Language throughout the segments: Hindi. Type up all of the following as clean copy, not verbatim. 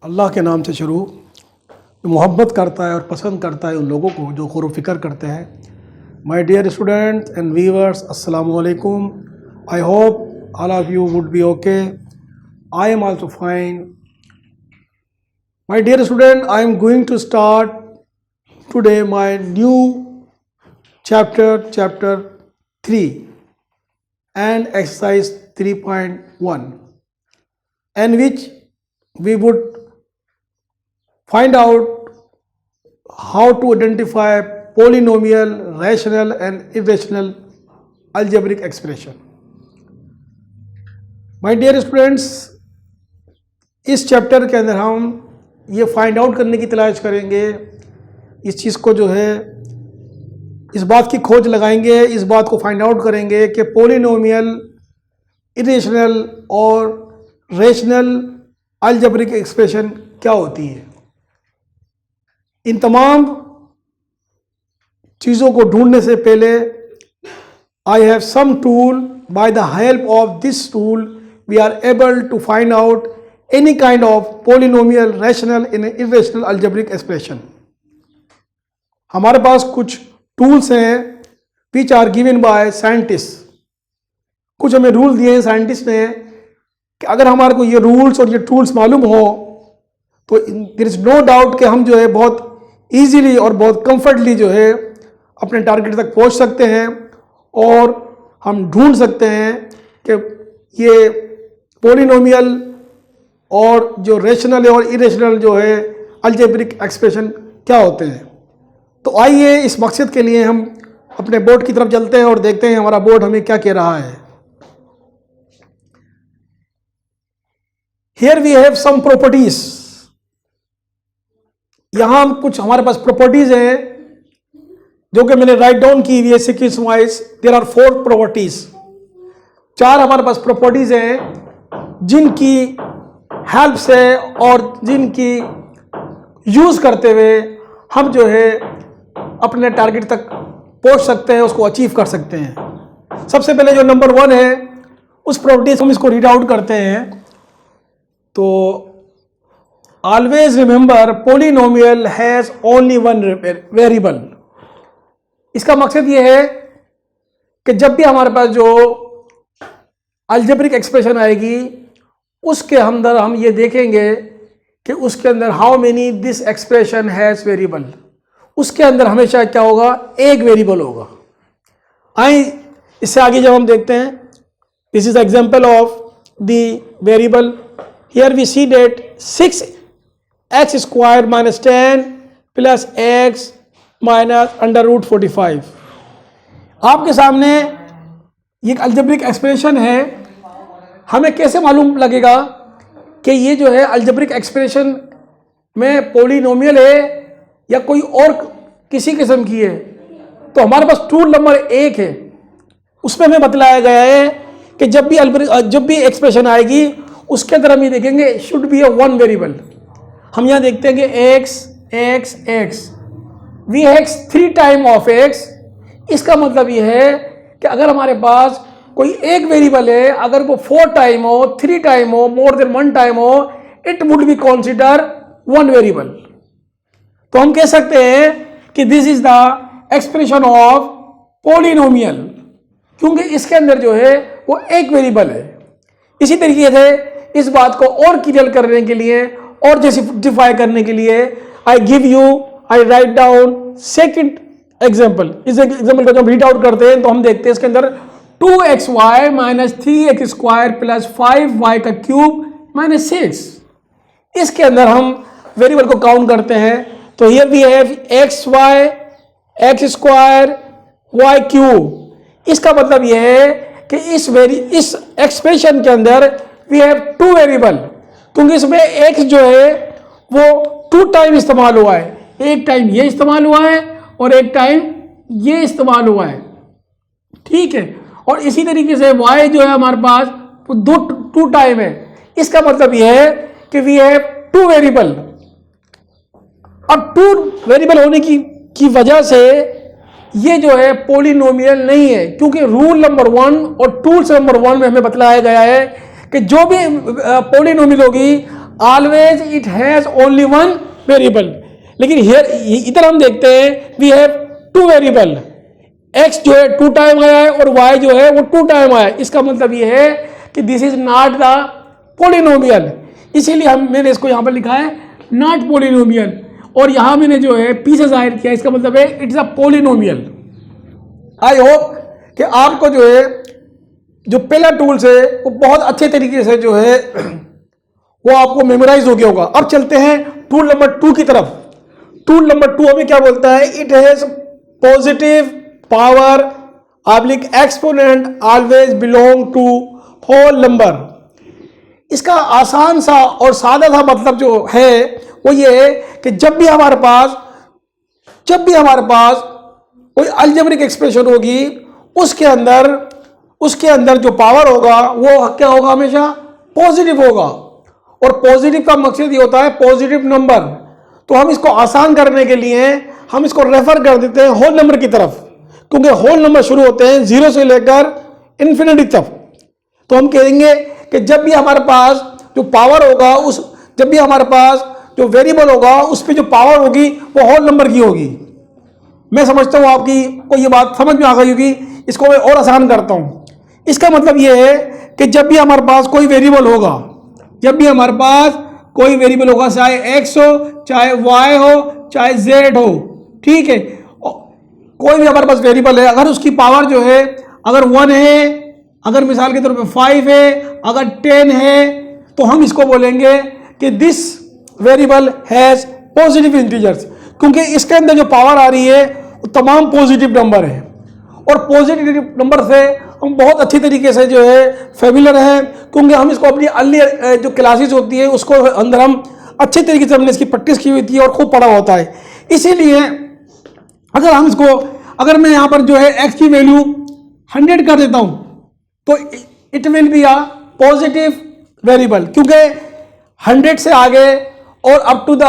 अल्लाह के नाम से शुरू, जो मोहब्बत करता है और पसंद करता है उन लोगों को जो गौर फ़िक्र करते हैं। My dear students and viewers, अस्सलामु अलैकुम। I hope all of you would be okay. I am also fine. My dear student, I am going to start today my new chapter 3 and exercise 3.1, in which we would find out how to identify polynomial, rational and irrational algebraic expression. My dear students, इस चैप्टर के अंदर हम ये फाइंड आउट करने की तलाश करेंगे, इस चीज़ को जो है इस बात की खोज लगाएंगे, इस बात को फाइंड आउट करेंगे कि पोलिनोमियल, इरेशनल और रेशनल अलजेब्रिक एक्सप्रेशन क्या होती है। इन तमाम चीज़ों को ढूंढने से पहले I have some tool, by the help of this tool we are able to find out any kind of polynomial, rational in irrational algebraic expression. हमारे पास कुछ टूल्स हैं which are given by scientist. कुछ हमें रूल दिए हैं साइंटिस्ट ने कि अगर हमारे को ये रूल्स और ये टूल्स मालूम हो तो देयर इज नो डाउट कि हम जो है बहुत इजीली और बहुत कंफर्टली जो है अपने टारगेट तक पहुंच सकते हैं और हम ढूंढ सकते हैं कि ये पोलिनोमियल और जो रेशनल और इरेशनल जो है अलजेब्रिक एक्सप्रेशन क्या होते हैं। तो आइए इस मकसद के लिए हम अपने बोर्ड की तरफ चलते हैं और देखते हैं हमारा बोर्ड हमें क्या कह रहा है। Here we have some properties. यहां हम कुछ हमारे पास प्रॉपर्टीज हैं जो कि मैंने राइट डाउन की हुई है sequence wise. There are 4 properties. 4 हमारे पास प्रॉपर्टीज हैं जिनकी हेल्प से और जिनकी यूज करते हुए हम जो है अपने टारगेट तक पहुंच सकते हैं, उसको अचीव कर सकते हैं। सबसे पहले जो नंबर 1 है उस प्रॉपर्टीज हम इसको रीड आउट करते हैं। तो always remember polynomial has only one variable. इसका मकसद ये है कि जब भी हमारे पास जो अलजेब्रिक एक्सप्रेशन आएगी उसके अंदर हम ये देखेंगे कि उसके अंदर how many this expression has variable. उसके अंदर हमेशा क्या होगा, एक वेरिएबल होगा। आइए इससे आगे जब हम देखते हैं, this is example of the variable. Here we see that 6x² - 10 + x - √45। आपके सामने ये एक अलजेब्रिक एक्सप्रेशन है। हमें कैसे मालूम लगेगा कि ये जो है अलजेब्रिक एक्सप्रेशन में पोलिनोमियल है या कोई और किसी किस्म की है? तो हमारे पास टूल नंबर 1 है, उसमें हमें बतलाया गया है कि जब भी एक्सप्रेशन आएगी उसके अंदर हम ये देखेंगे should be a one variable. हम यहाँ देखते हैं कि x we x 3 time of x। इसका मतलब ये है कि अगर हमारे पास कोई एक वेरिएबल है, अगर वो 4 टाइम हो, 3 टाइम हो, मोर देन 1 टाइम हो, it would be consider one variable. तो हम कह सकते हैं कि this is the expression of polynomial, क्योंकि इसके अंदर जो है वो एक वेरिएबल है। इसी तरीके से इस बात को और क्लियर करने के लिए और जस्टिफाई करने के लिए आई राइट डाउन सेकंड एग्जांपल। इस एग्जांपल को जब रीड आउट करते हैं तो हम देखते हैं इसके अंदर 2xy - 3x² + 5y³ - 6। इसके अंदर हम वेरिएबल को काउंट करते हैं। तो here we have xy x² y³। इसका मतलब यह है कि इस एक्सप्रेशन के अंदर वी हैव 2 वेरिएबल, क्योंकि इसमें x जो है वो 2 टाइम इस्तेमाल हुआ है। एक टाइम ये इस्तेमाल हुआ है और एक टाइम ये इस्तेमाल हुआ है, ठीक है। और इसी तरीके से y जो है हमारे पास वो 2 टाइम है। इसका मतलब यह है कि वी हैव 2 वेरिएबल। और 2 वेरिएबल होने की वजह से ये जो है पोलिनोमियल नहीं है, क्योंकि रूल नंबर 1 और टूल्स नंबर 1 में हमें बतलाया गया है कि जो भी पोलिनोमियल होगी always it has only one variable. लेकिन हियर इधर हम देखते हैं we have two variable, x जो है 2 टाइम आया है और y जो है वो 2 टाइम आया है। इसका मतलब ये है कि this is not the polynomial, इसीलिए मैंने इसको यहां पर लिखा है नॉट पॉलिनोमियल, और यहां मैंने जो है p से जाहिर किया, इसका मतलब है it's a polynomial. I hope कि आपको जो है जो पहला टूल्स है वो बहुत अच्छे तरीके से जो है वो आपको मेमोराइज हो गया होगा। अब चलते हैं टूल नंबर 2 की तरफ। टूल नंबर 2 हमें क्या बोलता है, it has positive power oblique exponent always belong to whole number. इसका आसान सा और सादा सा मतलब जो है वो ये है कि जब भी हमारे पास कोई अलजेब्रिक एक्सप्रेशन होगी उसके अंदर जो पावर होगा वो क्या होगा, हमेशा पॉजिटिव होगा। और पॉजिटिव का मकसद ये होता है पॉजिटिव नंबर। तो हम इसको आसान करने के लिए हम इसको रेफर कर देते हैं होल नंबर की तरफ, क्योंकि होल नंबर शुरू होते हैं 0 से लेकर इन्फिनिटी तक। तो हम कहेंगे कि जब भी हमारे पास जो पावर होगा जब भी हमारे पास जो वेरिएबल होगा उस पर जो पावर होगी वो होल नंबर की होगी। मैं समझता हूं आपकी को ये बात समझ में आ गई होगी। इसको मैं और आसान करता हूं। इसका मतलब ये है कि जब भी हमारे पास कोई वेरिएबल होगा, चाहे x हो, चाहे y हो, चाहे z हो, ठीक है, कोई भी हमारे पास वेरिएबल है, अगर उसकी पावर जो है अगर 1 है, अगर मिसाल के तौर पे 5 है, अगर 10 है, तो हम इसको बोलेंगे कि this variable has positive integers, क्योंकि इसके अंदर जो पावर आ रही है वो तमाम पॉजिटिव नंबर है। और पॉजिटिव नंबर से हम बहुत अच्छी तरीके से जो है फेमिलियर हैं, क्योंकि हम इसको अपनी अर्ली जो क्लासेस होती है उसको अंदर हम अच्छे तरीके से हमने इसकी प्रैक्टिस की हुई थी और खूब पढ़ा होता है। इसीलिए अगर मैं यहाँ पर जो है x की वैल्यू 100 कर देता हूँ तो it will be a positive variable, क्योंकि 100 से आगे और अप टू द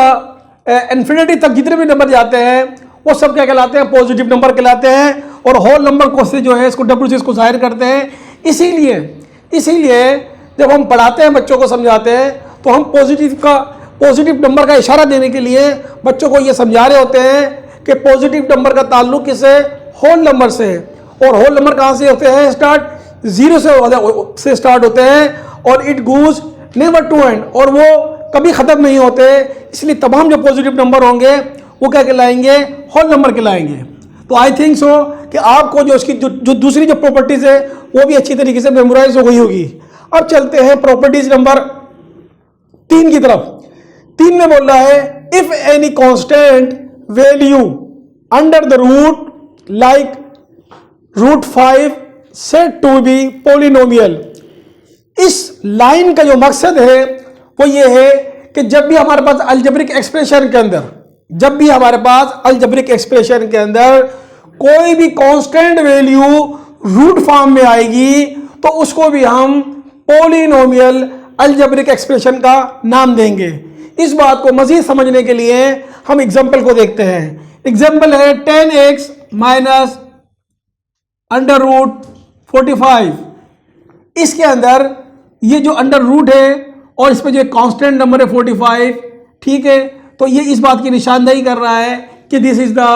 इन्फिनिटी तक जितने भी नंबर जाते हैं वो सब क्या कहलाते हैं, पॉजिटिव नंबर कहलाते हैं। और होल नंबर को से जो है इसको w से इसको जाहिर करते हैं। इसीलिए जब हम पढ़ाते हैं, बच्चों को समझाते हैं, तो हम पॉजिटिव नंबर का इशारा देने के लिए बच्चों को ये समझा रहे होते हैं कि पॉजिटिव नंबर का ताल्लुक किससे, होल नंबर से है। और होल नंबर कहाँ से होते हैं, स्टार्ट 0 से स्टार्ट होते हैं और it goes never to end, और वो कभी खत्म नहीं होते। इसलिए तमाम जो पॉजिटिव नंबर होंगे वो क्या कहलाएंगे, होल नंबर कहलाएंगे। तो आई थिंक सो कि आपको जो उसकी जो दूसरी जो प्रॉपर्टीज है वो भी अच्छी तरीके से मेमोराइज हो गई होगी। अब चलते हैं प्रॉपर्टीज नंबर 3 की तरफ। 3 में बोल रहा है if any constant value under the root like √5 said to be polynomial. इस लाइन का जो मकसद है वो ये है कि जब भी हमारे पास अलजेब्रिक एक्सप्रेशन के अंदर कोई भी कांस्टेंट वैल्यू रूट फॉर्म में आएगी तो उसको भी हम पॉलिनोमियल अलजेब्रिक एक्सप्रेशन का नाम देंगे। इस बात को मजीद समझने के लिए हम एग्जांपल को देखते हैं। एग्जांपल है 10x माइनस अंडर रूट 45। इसके अंदर ये जो अंडर रूट है और इस पे जो कांस्टेंट नंबर है 45, ठीक है, तो ये इस बात की निशानदेही कर रहा है कि this is the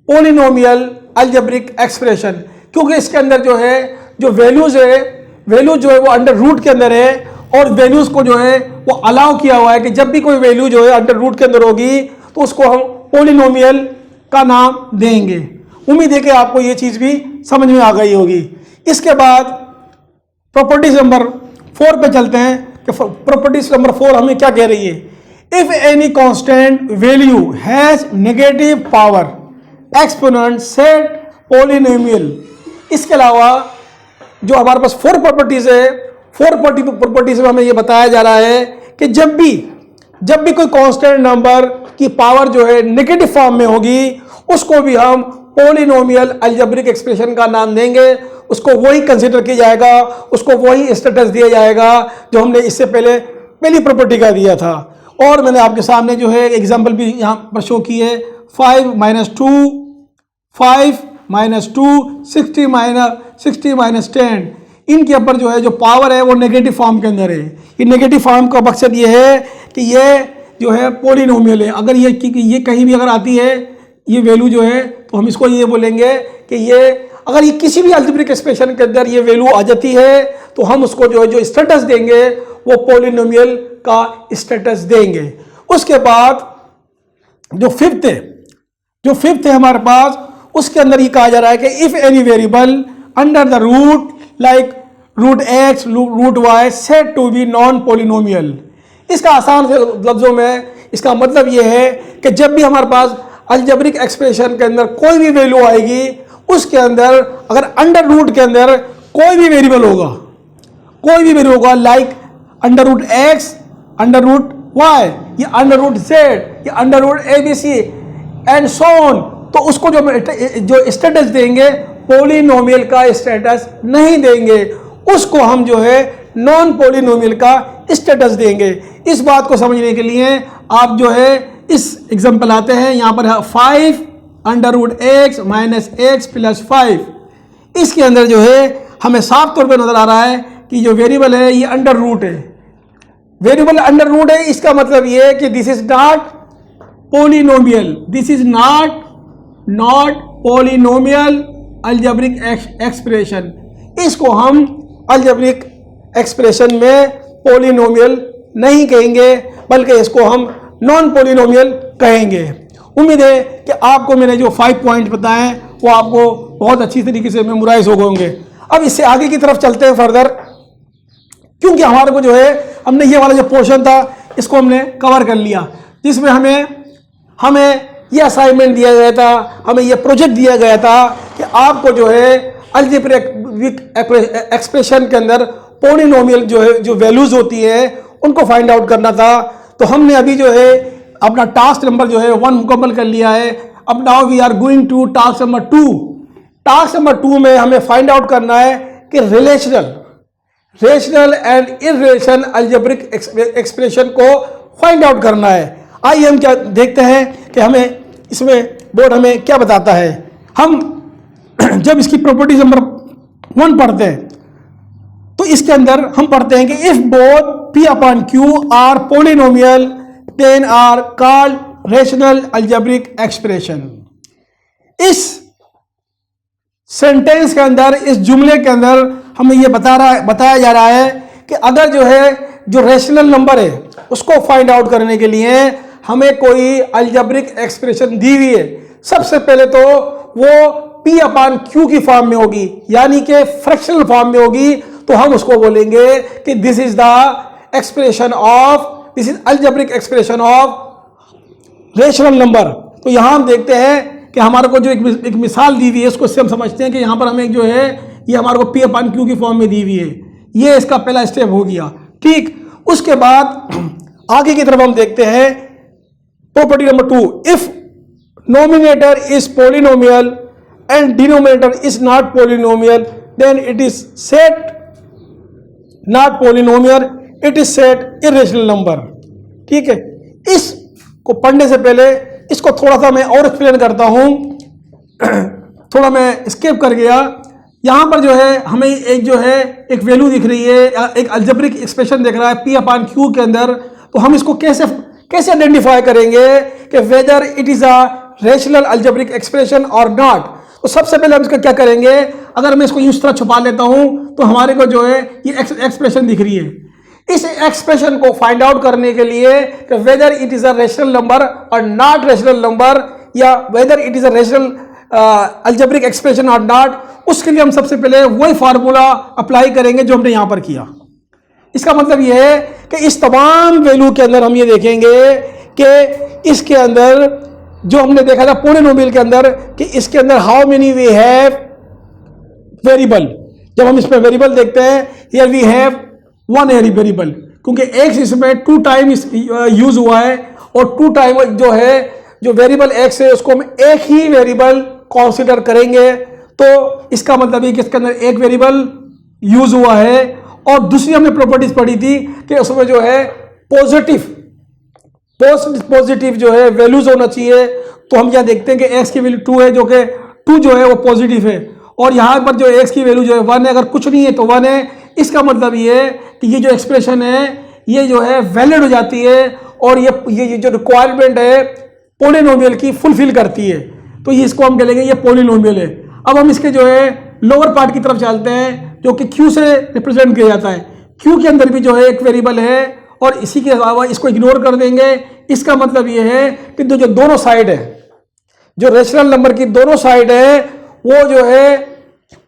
polynomial algebraic expression, क्योंकि इसके अंदर जो है जो वैल्यूज जो है वो अंडर रूट के अंदर है और वैल्यूज को जो है वो अलाउ किया हुआ है कि जब भी कोई वैल्यू जो है अंडर रूट के अंदर होगी तो उसको हम पॉलिनोमियल का नाम देंगे। उम्मीद है कि आपको ये चीज भी समझ में आ गई होगी। इसके बाद प्रॉपर्टीज नंबर 4 पे चलते हैं कि प्रॉपर्टीज नंबर 4 हमें क्या कह रही है। If any constant value has negative power exponent set polynomial. इसके अलावा जो हमारे पास 4 प्रॉपर्टीज है, 4 प्रॉपर्टीज में हमें यह बताया जा रहा है कि जब भी कोई कांस्टेंट नंबर की पावर जो है नेगेटिव फॉर्म में होगी उसको भी हम पॉलिनोमियल अलजेब्रिक एक्सप्रेशन का नाम देंगे। उसको वही कंसीडर किया जाएगा, उसको वही स्टेटस दिया जाएगा जो हमने इससे पहली प्रॉपर्टी का दिया था। और मैंने आपके सामने जो है एग्जाम्पल भी यहाँ पर शो की है। 5 - 2 60 - 10, इनके ऊपर जो है जो पावर है वो नेगेटिव फॉर्म के अंदर है। ये नेगेटिव फॉर्म का मकसद ये है कि ये जो है पॉलिनोमियल है। अगर ये कहीं भी अगर आती है ये वैल्यू जो है तो हम इसको ये बोलेंगे कि ये अगर ये किसी भी अलजेब्रिक एक्सप्रेशन के अंदर ये वैल्यू आ जाती है तो हम उसको जो है जो स्टेटस देंगे वो पॉलिनोमियल का स्टेटस देंगे। उसके बाद जो फिफ्थ है हमारे पास, उसके अंदर ये कहा जा रहा है कि if any variable under the root like root x root y set to be non polynomial. इसका आसान से लफ्जों में इसका मतलब ये है कि जब भी हमारे पास अलजेब्रिक एक्सप्रेशन के अंदर कोई भी वैल्यू आएगी उसके अंदर अगर अंडर रूट के अंदर कोई भी वेरिएबल होगा like under root x under root y या अंडर रूट जेड या under root ABC and so on, तो उसको जो स्टेटस देंगे पॉलिनोमियल का स्टेटस नहीं देंगे, उसको हम जो है नॉन पॉलिनोमियल का स्टेटस देंगे। इस बात को समझने के लिए आप जो है इस एग्जांपल आते हैं, यहाँ पर है 5 under root x minus x plus 5। इसके अंदर जो है हमें साफ तौर पे नजर आ रहा है कि जो वेरिएबल है ये अंडर रूट है। वेरिएबल अंडर रूट है, इसका मतलब ये है कि this is not polynomial, this is not polynomial algebraic expression. इसको हम अलजेब्रिक एक्सप्रेशन में पॉलिनोमियल नहीं कहेंगे बल्कि इसको हम नॉन पॉलिनोमियल कहेंगे। उम्मीद है कि आपको मैंने जो 5 पॉइंट बताए वो आपको बहुत अच्छी तरीके से मेमोराइज हो गए होंगे। अब इससे आगे की तरफ चलते हैं फर्दर, क्योंकि हमारे को जो है हमने ये वाला जो पोर्शन था इसको हमने कवर कर लिया, जिसमें हमें ये असाइनमेंट दिया गया था, हमें ये प्रोजेक्ट दिया गया था कि आपको जो है अलजेब्रिक एक्सप्रेशन के अंदर पॉलिनोमियल जो है जो वैल्यूज होती है उनको फाइंड आउट करना था। तो हमने अभी जो है अपना टास्क नंबर जो है 1 मुकम्मल कर लिया है। अब now we are going to task number 2। Task number 2 में हमें फाइंड आउट करना है कि rational and irrational algebraic expression को फाइंड आउट करना है। आइए हम क्या देखते हैं कि हमें इसमें बोर्ड हमें क्या बताता है। हम जब इसकी प्रॉपर्टीज नंबर 1 पढ़ते हैं तो इसके अंदर हम पढ़ते हैं कि if both P upon Q are polynomial then are called rational algebraic expression. इस सेंटेंस के अंदर, इस जुमले के अंदर हमें यह बताया जा रहा है कि अगर जो है जो रेशनल नंबर है उसको फाइंड आउट करने के लिए हमें कोई अलजेब्रिक एक्सप्रेशन दी हुई है, सबसे पहले तो वो P अपॉन Q की फॉर्म में होगी, यानी कि फ्रैक्शनल फॉर्म में होगी। तो हम उसको बोलेंगे कि this is algebraic expression of rational number. तो यहां हम देखते हैं कि हमारे को जो एक मिसाल दी हुई है उसको से हम समझते हैं कि यहां पर हमें जो है ये हमारे को P अपॉन Q की फॉर्म में दी हुई है। ये इसका पहला स्टेप हो गया, ठीक। उसके बाद आगे की तरफ हम देखते हैं property number 2, if nominator is polynomial and denominator is not polynomial then it is set not polynomial, it is set irrational number. ठीक है, इसको पढ़ने से पहले इसको थोड़ा सा मैं और एक्सप्लेन करता हूं। थोड़ा मैं स्किप कर गया। यहां पर जो है हमें एक वैल्यू दिख रही है, एक अलजेब्रिक एक्सप्रेशन दिख रहा है P अपॉन Q के अंदर। तो हम इसको कैसे आइडेंटिफाई करेंगे कि whether it is a rational algebraic expression और नॉट। तो सबसे पहले हम इसका क्या करेंगे, अगर मैं इसको इस तरह छुपा लेता हूं तो हमारे को जो है ये एक्सप्रेशन दिख रही है। इस एक्सप्रेशन को फाइंड आउट करने के लिए कि whether it is a rational number और नॉट रेशनल नंबर, या whether it is a rational algebraic expression और नॉट, उसके लिए हम सबसे पहले वही फार्मूला अप्लाई करेंगे जो हमने यहां पर किया। इसका मतलब यह है कि इस तमाम वैल्यू के अंदर हम ये देखेंगे कि इसके अंदर जो हमने देखा था पॉलिनोमियल के अंदर कि इसके अंदर how many we have variable. जब हम इसमें वेरिएबल देखते हैं, हियर वी हैव 1 वेरिएबल, क्योंकि x इसमें 2 टाइम यूज हुआ है और 2 टाइम जो है जो वेरिएबल x है उसको हम एक ही वेरिएबल कंसीडर करेंगे। तो इसका मतलब है कि इसके अंदर एक वेरिएबल यूज हुआ है। और दूसरी हमने प्रॉपर्टीज पढ़ी थी कि उसमें जो है पॉजिटिव जो है वैल्यूज होना चाहिए। तो हम क्या देखते हैं कि x की वैल्यू 2 है, जो कि 2 जो है वो पॉजिटिव है, और यहाँ पर जो x की वैल्यू जो है 1 है, अगर कुछ नहीं है तो 1 है। इसका मतलब ये है कि ये जो एक्सप्रेशन है ये जो है वैलिड हो जाती है और ये जो रिक्वायरमेंट है पॉलिनोमियल की फुलफिल करती है, तो ये इसको हम कह लेंगे ये पॉलिनोमियल है। अब हम इसके जो है लोअर पार्ट की तरफ चलते हैं जो कि q से रिप्रेजेंट किया जाता है। q के अंदर भी जो है एक वेरिएबल है और इसी के अलावा इसको इग्नोर कर देंगे। इसका मतलब ये है कि जो दोनों साइड है, जो रेशनल नंबर की दोनों साइड है, वो जो है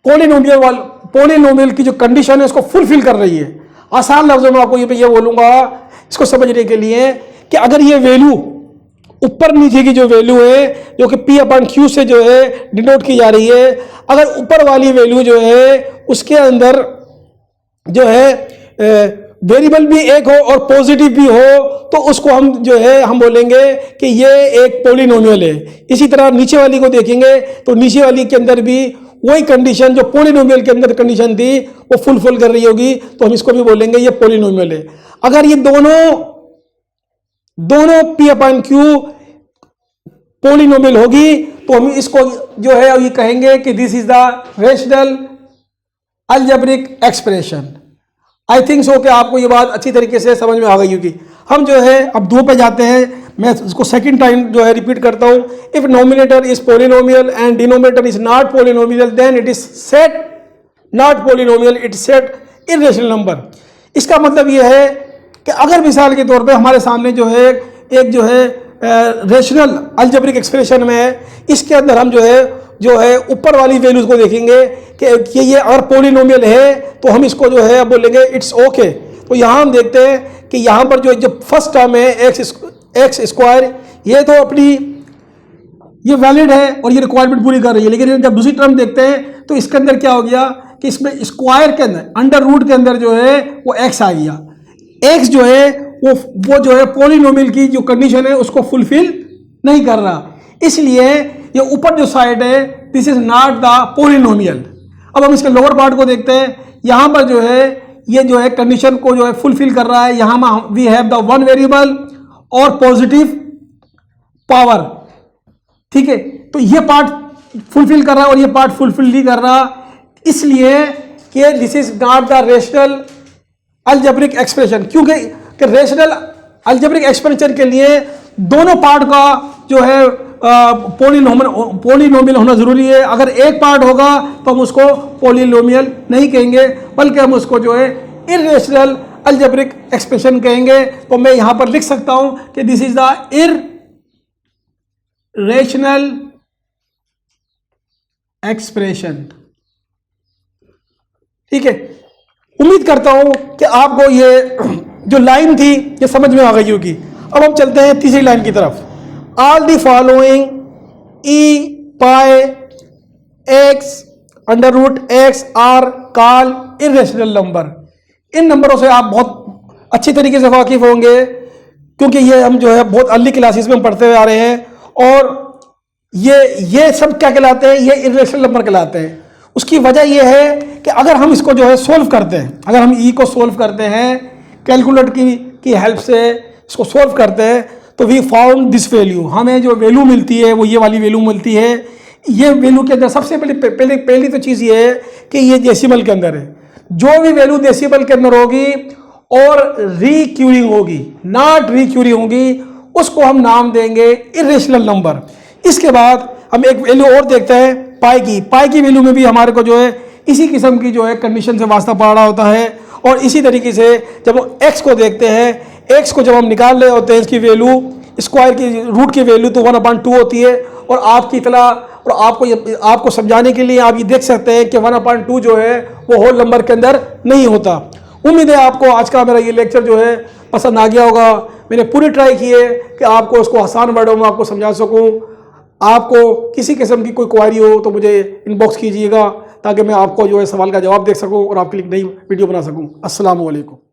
पॉलिनोमियल की जो कंडीशन है उसको फुलफिल कर रही है। आसान लफ्जों में आपको ये बोलूंगा इसको समझने के लिए कि अगर ये वैल्यू ऊपर नीचे की जो वैल्यू है जो कि P/Q से जो है डिनोट की जा रही है, अगर ऊपर वाली वैल्यू जो है उसके अंदर जो है वेरिएबल भी एक हो और पॉजिटिव भी हो तो उसको हम जो है हम बोलेंगे कि ये एक पॉलिनोमियल है। इसी तरह नीचे वाली को देखेंगे तो नीचे वाली के अंदर भी वही कंडीशन जो पॉलिनोमियल के अंदर कंडीशन थी वो फुलफिल कर रही होगी, तो हम इसको भी बोलेंगे ये पॉलिनोमियल है। अगर ये दोनों P/Q पॉलिनोमियल होगी तो हम इसको जो है ये कहेंगे कि this is the rational algebraic expression. I think so कि आपको ये बात अच्छी तरीके से समझ में आ गई होगी। हम जो है अब 2 पे जाते हैं, मैं इसको सेकंड टाइम जो है रिपीट करता हूं। If nominator is polynomial and denominator is not polynomial then it is set not polynomial, it set irrational number. इसका मतलब ये है कि अगर मिसाल के तौर पे हमारे सामने जो है एक जो है रेशनल अलजेब्रिक एक्सप्रेशन में है, इसके अंदर हम जो है ऊपर वाली वैल्यूज को देखेंगे कि ये अगर पॉलिनोमियल है तो हम इसको जो है बोलेंगे इट्स ओके। तो यहाँ हम देखते हैं कि यहाँ पर जो फर्स्ट टर्म है एक्स स्क्वायर, ये तो अपनी ये वैलिड है और ये रिक्वायरमेंट पूरी कर रही है, लेकिन जब दूसरी टर्म देखते हैं तो इसके अंदर क्या हो गया कि इसमें स्क्वायर के अंदर अंडर रूट के अंदर जो है वो एक्स आ गया। एक्स जो है वो जो है पॉलिनोमियल की जो कंडीशन है उसको फुलफिल नहीं कर रहा, इसलिए ये ऊपर जो साइड है this is not the polynomial. अब हम इसके लोअर पार्ट को देखते हैं, यहाँ पर जो है ये जो है कंडीशन को जो है फुलफिल कर रहा है। यहाँ we have the one variable और पॉजिटिव पावर, ठीक है। तो ये पार्ट फुलफिल कर रहा है और ये पार्ट फुलफिल नहीं कर रहा, इसलिए कि this is not the rational algebraic expression. क्योंकि रेशनल अलजेब्रिक एक्सप्रेशन के लिए दोनों पार्ट का जो है पॉलिनोमियल होना जरूरी है। अगर एक पार्ट होगा तो हम उसको पॉलिनोमियल नहीं कहेंगे, बल्कि हम उसको जो है इरेशनल अलजेब्रिक एक्सप्रेशन कहेंगे। तो मैं यहां पर लिख सकता हूं कि this is the irrational expression, ठीक है। उम्मीद करता हूं कि आपको ये जो लाइन थी ये समझ में आ गई होगी। अब हम चलते हैं तीसरी लाइन की तरफ। All the following e pi x under root x are called irrational number। इन नंबरों से आप बहुत अच्छी तरीके से वाकिफ होंगे क्योंकि ये हम जो है बहुत अर्ली क्लासेस में हम पढ़ते हुए आ रहे हैं, और ये सब क्या कहलाते हैं, ये इरेशनल नंबर कहलाते हैं। उसकी वजह यह है कि अगर हम इसको जो है सोल्व करते हैं, अगर हम ई को सोल्व करते हैं कैलकुलेटर की हेल्प से इसको सोल्व करते हैं तो वी फाउंड दिस वैल्यू। हमें जो वैल्यू मिलती है वो ये वाली वैल्यू मिलती है। ये वैल्यू के अंदर सबसे पहली तो चीज़ ये है कि ये डेसिमल के अंदर है। जो भी वैल्यू डेसिमल के अंदर होगी और रिक्यूरिंग होगी, नॉट रिक्यूरिंग होगी, उसको हम नाम देंगे इरेशनल नंबर। इसके बाद हम एक वैल्यू और देखते हैं पाई की वैल्यू में भी हमारे को जो है इसी किस्म की जो है कंडीशन से वास्ता पड़ रहा होता है। और इसी तरीके से जब हम एक्स को देखते हैं, एक्स को जब हम निकाल रहे होते हैं इसकी वैल्यू, स्क्वायर की रूट की वैल्यू तो 1/2 होती है। और आपकी इतला और आपको समझाने के लिए आप ये देख सकते हैं कि 1/2 जो है वो होल नंबर के अंदर नहीं होता। उम्मीद है आपको आज का मेरा ये लेक्चर जो है पसंद आ गया होगा। मैंने पूरी ट्राई की है कि आपको उसको आसान वर्डों में आपको समझा सकूं। आपको किसी किस्म की कोई क्वारी हो तो मुझे इनबॉक्स कीजिएगा ताकि मैं आपको जो है सवाल का जवाब दे सकूं और आपके लिए नई वीडियो बना सकूं। अस्सलाम वालेकुम।